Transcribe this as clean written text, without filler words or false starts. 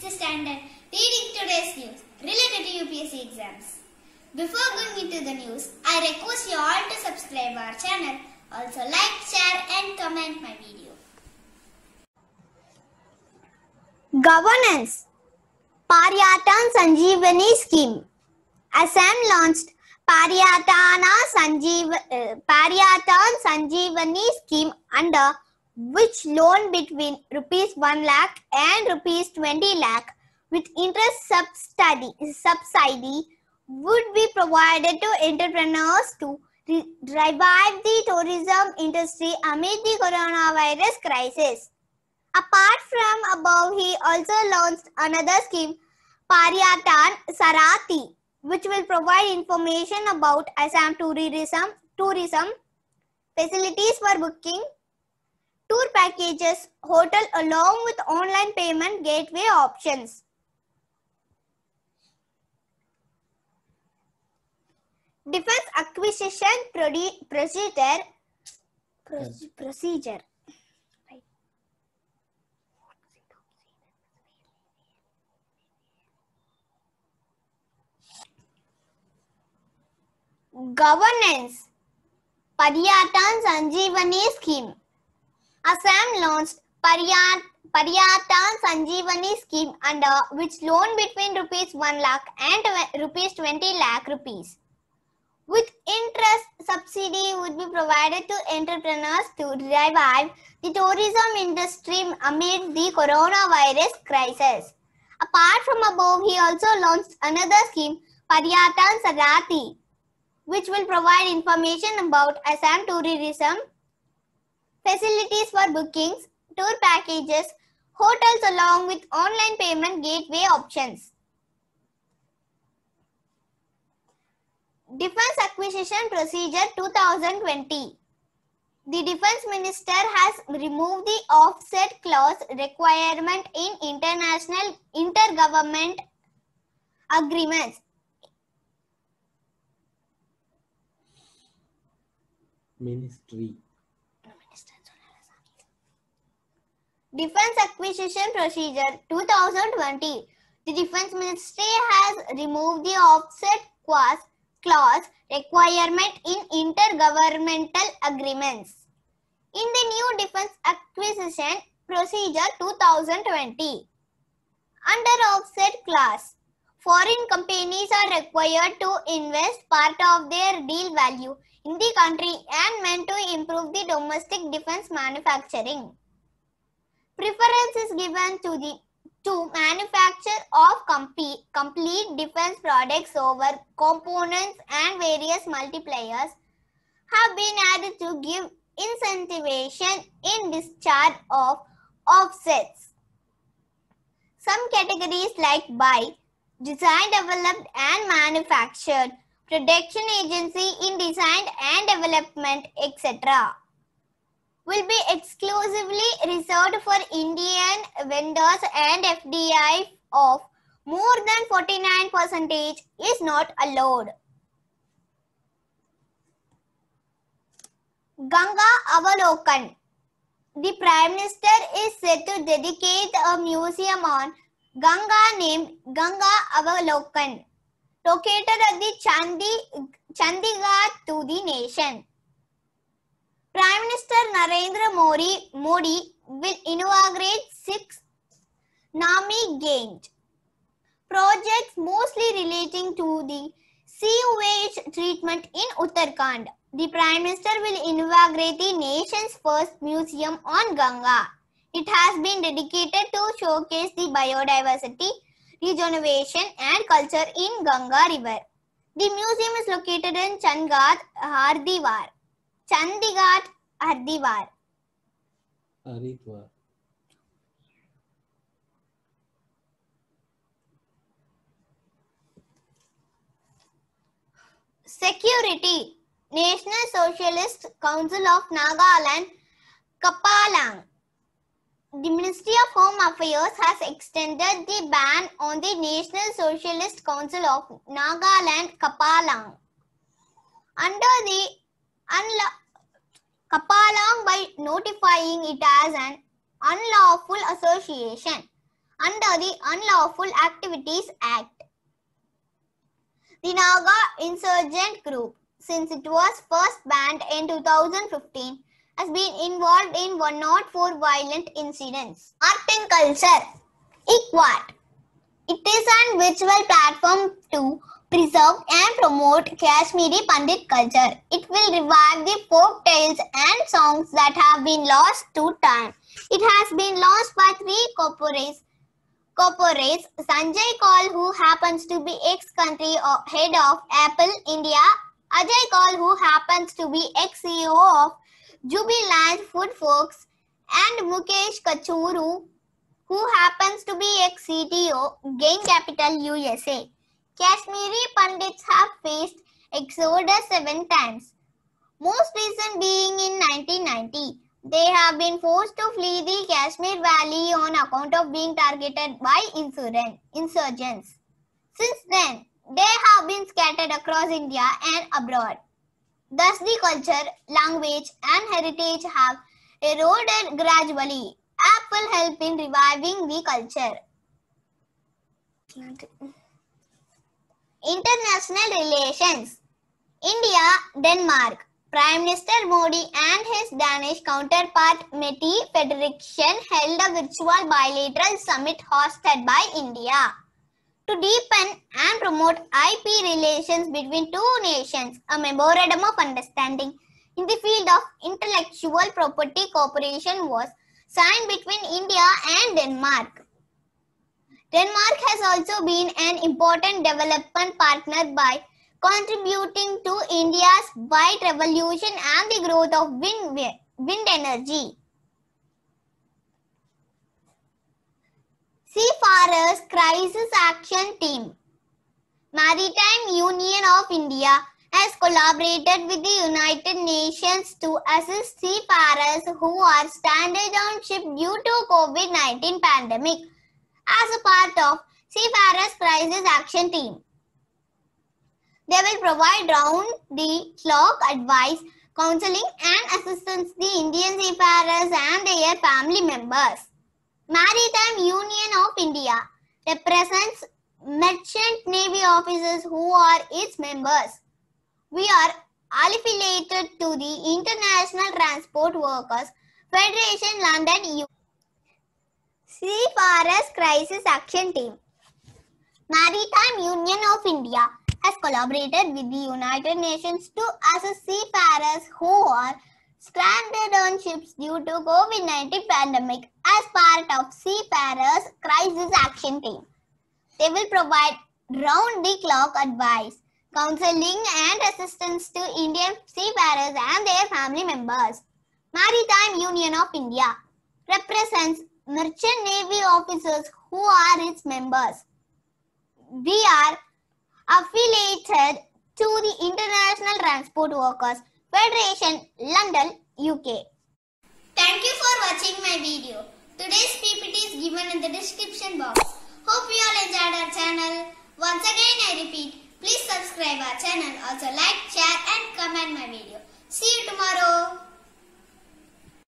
6th standard, reading today's news related to UPSC exams. Before going into the news, I request you all to subscribe our channel. Also like, share and comment my video. Governance. Paryatan Sanjeevani Scheme. Assam launched Paryatan Sanjeevani Scheme, under which loan between ₹1 lakh and ₹20 lakh with interest subsidy would be provided to entrepreneurs to revive the tourism industry amid the coronavirus crisis. Apart from above, he also launched another scheme, Paryatan Sarati, which will provide information about Assam tourism, facilities for booking, tour packages, hotel along with online payment gateway options. Defense acquisition procedure. Governance. Paryatan Sanjeevani Scheme. Assam launched Paryatan Sanjeevani Scheme, under which loan between ₹1 lakh and ₹20 lakh with interest subsidy would be provided to entrepreneurs to revive the tourism industry amid the coronavirus crisis. Apart from above, he also launched another scheme, Paryatan Sarati, which will provide information about Assam tourism, facilities for bookings, tour packages, hotels along with online payment gateway options. Defense Acquisition Procedure 2020. The Defense Minister has removed the offset clause requirement in international intergovernment agreements. Ministry. Defense Acquisition Procedure 2020. The Defense Ministry has removed the offset clause requirement in intergovernmental agreements. In the new Defense Acquisition Procedure 2020, under offset clause, foreign companies are required to invest part of their deal value in the country and meant to improve the domestic defense manufacturing. Preference is given to manufacture of complete defense products over components, and various multipliers have been added to give incentivization in discharge of offsets. Some categories like buy, design, developed and manufactured, production agency in design and development, etc. will be exclusively reserved for Indian vendors, and FDI of more than 49% is not allowed. Ganga Avalokan. The Prime Minister is set to dedicate a museum on Ganga named Ganga Avalokan, located at the Chandigarh to the nation. Prime Minister Narendra Modi will inaugurate 6 Nami Gange projects, mostly relating to the sewage treatment in Uttarakhand. The Prime Minister will inaugurate the nation's first museum on Ganga. It has been dedicated to showcase the biodiversity, regeneration and culture in Ganga River. The museum is located in Chandigarh, Haridwar. Security. National Socialist Council of Nagaland, Kapalang. The Ministry of Home Affairs has extended the ban on the National Socialist Council of Nagaland, Kapalang, under the Kapalang by notifying it as an unlawful association. under the Unlawful Activities Act. The Naga insurgent group, since it was first banned in 2015, has been involved in 104 violent incidents. Art and culture. Equat. It is an virtual platform to preserve and promote Kashmiri Pandit culture. It will revive the folk tales and songs that have been lost to time. It has been launched by 3 corporates. Sanjay Kaul, who happens to be ex-country head of Apple India, Ajay Kaul, who happens to be ex-CEO of Jubilant Food Folks, and Mukesh Kachuru, who happens to be ex-CTO, Gain Capital USA. Kashmiri Pandits have faced exodus 7 times, most recent being in 1990. They have been forced to flee the Kashmir Valley on account of being targeted by insurgents. Since then, they have been scattered across India and abroad. Thus, the culture, language, and heritage have eroded gradually. App will help in reviving the culture. International relations. India, Denmark. Prime Minister Modi and his Danish counterpart Mette Frederiksen held a virtual bilateral summit hosted by India to deepen and promote IP relations between two nations. A memorandum of understanding in the field of intellectual property cooperation was signed between India and Denmark. Denmark has also been an important development partner by contributing to India's white revolution and the growth of wind energy. Seafarers Crisis Action Team. Maritime Union of India has collaborated with the United Nations to assist seafarers who are stranded on ship due to COVID-19 pandemic as a part of Seafarers Crisis Action Team. They will provide round-the-clock advice, counseling and assistance to the Indian seafarers and their family members. Maritime Union of India represents merchant navy officers who are its members. We are affiliated to the International Transport Workers Federation London, UK. Seafarers Crisis Action Team. Maritime Union of India has collaborated with the United Nations to assist seafarers who are stranded on ships due to COVID-19 pandemic as part of Seafarers Crisis Action Team. They will provide round-the-clock advice, counseling and assistance to Indian seafarers and their family members. Maritime Union of India represents merchant navy officers who are its members. We are affiliated to the International Transport Workers Federation, London, UK. Thank you for watching my video. Today's PPT is given in the description box. Hope you all enjoyed our channel. Once again I repeat, please subscribe our channel. Also like, share and comment my video. See you tomorrow.